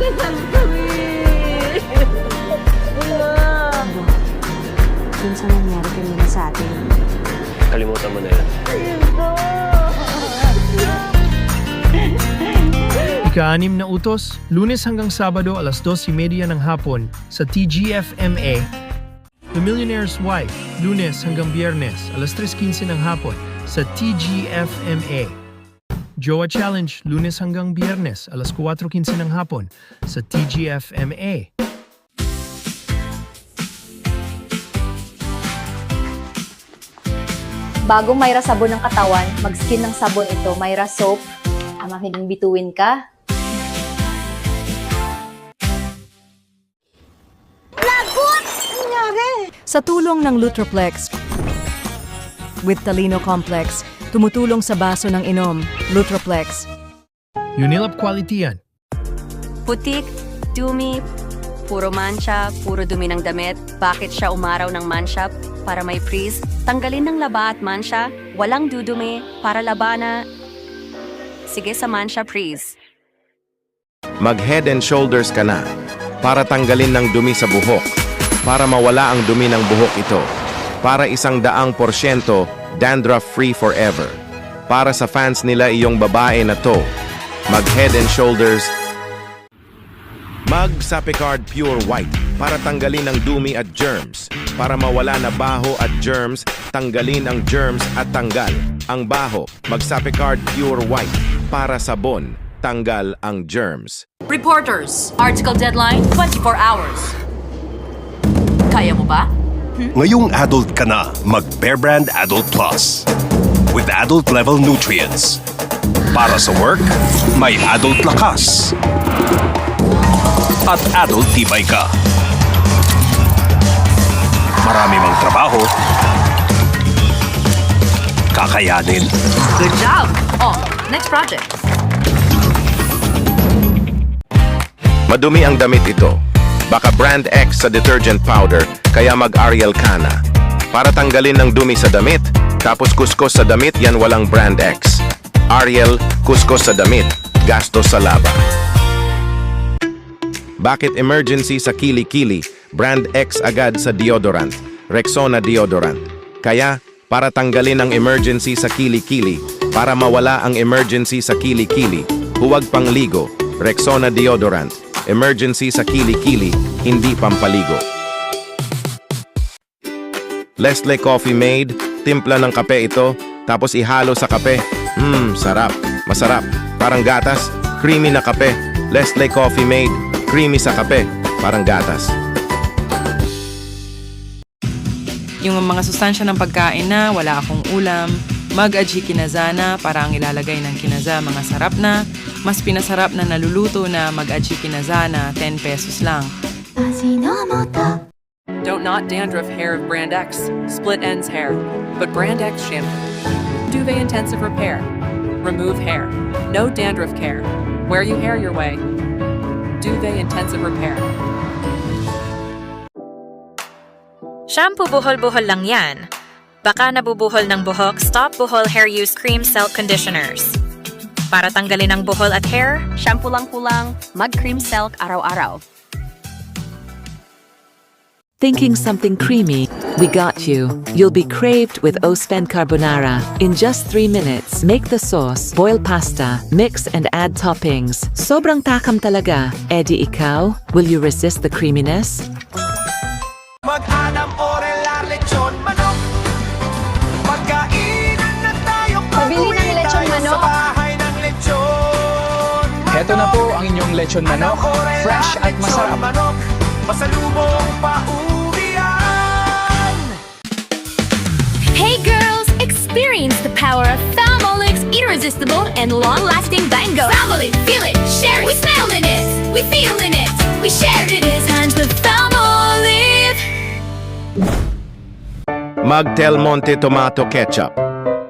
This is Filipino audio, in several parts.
kasal kami. Dun sa nangyari kanina sa atin. Kalimutan mo na yan. Ika-6 na utos, Lunes hanggang Sabado alas 2:30 ng hapon sa TGFMA. The Millionaire's Wife, Lunes hanggang Biyernes alas 3:15 ng hapon sa TGFMA. Jowa Challenge, Lunes hanggang Biyernes alas 4:15 ng hapon sa TGFMA. Bagong Myra sabon ng katawan, mag-skin ng sabon ito, Myra Soap. Makiling bituin ka. Sa tulong ng Lutroplex with Talino Complex, tumutulong sa baso ng inom, Lutroplex. Unilap Quality yan. Putik, dumi, puro mancha, puro dumi ng damit. Bakit siya umaraw ng mancha? Para may freeze. Tanggalin ng laba at mancha. Walang dudumi. Para labana. Sige sa mancha, freeze. Mag Head and Shoulders ka na para tanggalin ng dumi sa buhok. Para mawala ang dumi ng buhok ito. Para 100% dandruff-free forever. Para sa fans nila iyong babae na to. Mag Head and Shoulders. Mag Sapicard Pure White para tanggalin ang dumi at germs. Para mawala na baho at germs, tanggalin ang germs at tanggal ang baho. Mag Sapicard Pure White para sabon, tanggal ang germs. Reporters, article deadline, 24 hours. Kaya mo ba? Ngayong adult ka na, mag Bear Brand Adult Plus. With adult level nutrients. Para sa work, may adult lakas. At adult tibay ka. Marami mang trabaho, kakayanin. Good job! Oh, next project. Madumi ang damit ito. Baka brand X sa detergent powder, kaya mag-Ariel ka na. Para tanggalin ng dumi sa damit, tapos kuskos sa damit, yan walang brand X. Ariel, kuskos sa damit, gastos sa laba. Bakit emergency sa kili-kili, brand X agad sa deodorant, Rexona deodorant. Kaya, para tanggalin ang emergency sa kili-kili, para mawala ang emergency sa kili-kili, huwag pangligo, Rexona deodorant. Emergency sa kili-kili, hindi pampaligo. Nestle Coffee Made, timpla ng kape ito, tapos ihalo sa kape. Sarap, masarap, parang gatas, creamy na kape. Nestle Coffee Made, creamy sa kape, parang gatas. Yung mga sustansya ng pagkain na wala akong ulam, mag-aji kinazana para ang ilalagay ng kinaza mga sarap na, mas pinasarap na naluluto na mag-aji kinazana, 10 pesos lang. Don't not dandruff hair of Brand X, split ends hair, but Brand X shampoo. Duvet intensive repair. Remove hair. No dandruff care. Wear you hair your way. Duvet intensive repair. Shampoo buhol-buhol lang yan. Baka nabubuhol ng buhok, Stop Buhol Hair Use Cream Silk Conditioners. Para tanggalin ang buhol at hair, Shampoo lang pulang, mag-cream silk araw-araw. Thinking something creamy? We got you. You'll be craved with Ospen Carbonara. In just 3 minutes, make the sauce, boil pasta, mix and add toppings. Sobrang takam talaga. Eddie ikaw, will you resist the creaminess? Mag-anam orelar lechon manok. Magkainan na tayo. Pabili ng lechon manok. Sa bahay ng lechon. Heto na po ang inyong lechon manok. Fresh at masarap. Manok. Pasalubong pauwian. Hey girls, experience the power of Thermolux irresistible and long-lasting bango. Family, feel it, share it. We smell in it, we feel in it, we shared it. It's time to Thermolux. Mag Del Monte Tomato Ketchup.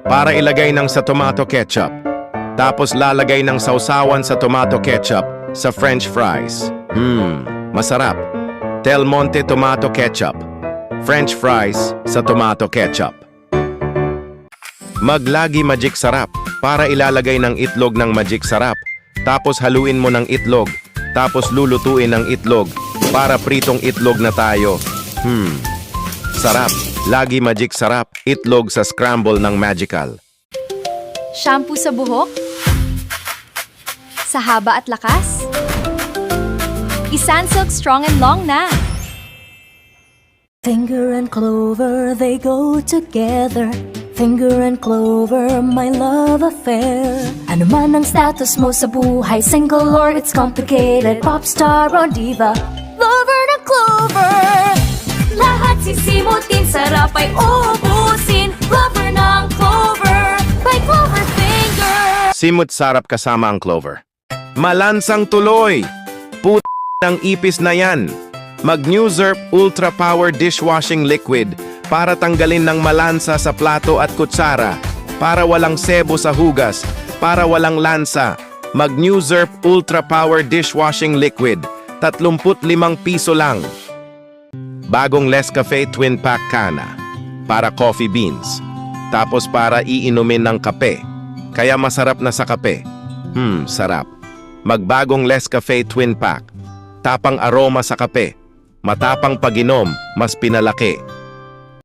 Para ilagay ng sa tomato ketchup. Tapos lalagay ng sausawan sa tomato ketchup sa French fries. Masarap. Del Monte Tomato Ketchup. French fries sa tomato ketchup. Maglagi Magic Sarap para ilalagay ng itlog ng Magic Sarap. Tapos haluin mo ng itlog. Tapos lulutuin ang itlog para pritong itlog na tayo. Sarap. Lagi magic sarap. Itlog sa scramble ng Magical. Shampoo sa buhok? Sa haba at lakas? Isan-Silk Strong and Long na! Finger and clover, they go together. Finger and clover, my love affair. Ano man ang status mo sa buhay, single or it's complicated, pop star or diva, lover na clover. Lahat sisimutin, sarap ay uubusin, lover ng clover, by Clover Finger. Simut sarap kasama ang clover. Malansang tuloy! Put ng ipis na yan! Mag-Newzurp Ultra Power Dishwashing Liquid para tanggalin ng malansa sa plato at kutsara, para walang sebo sa hugas, para walang lansa. Mag-Newzurp Ultra Power Dishwashing Liquid, 35 piso lang. Bagong Nescafe Twin Pack Kana, para coffee beans. Tapos para iinumin ng kape, kaya masarap na sa kape. Sarap. Magbagong Nescafe Twin Pack, tapang aroma sa kape. Matapang pag-inom, mas pinalaki.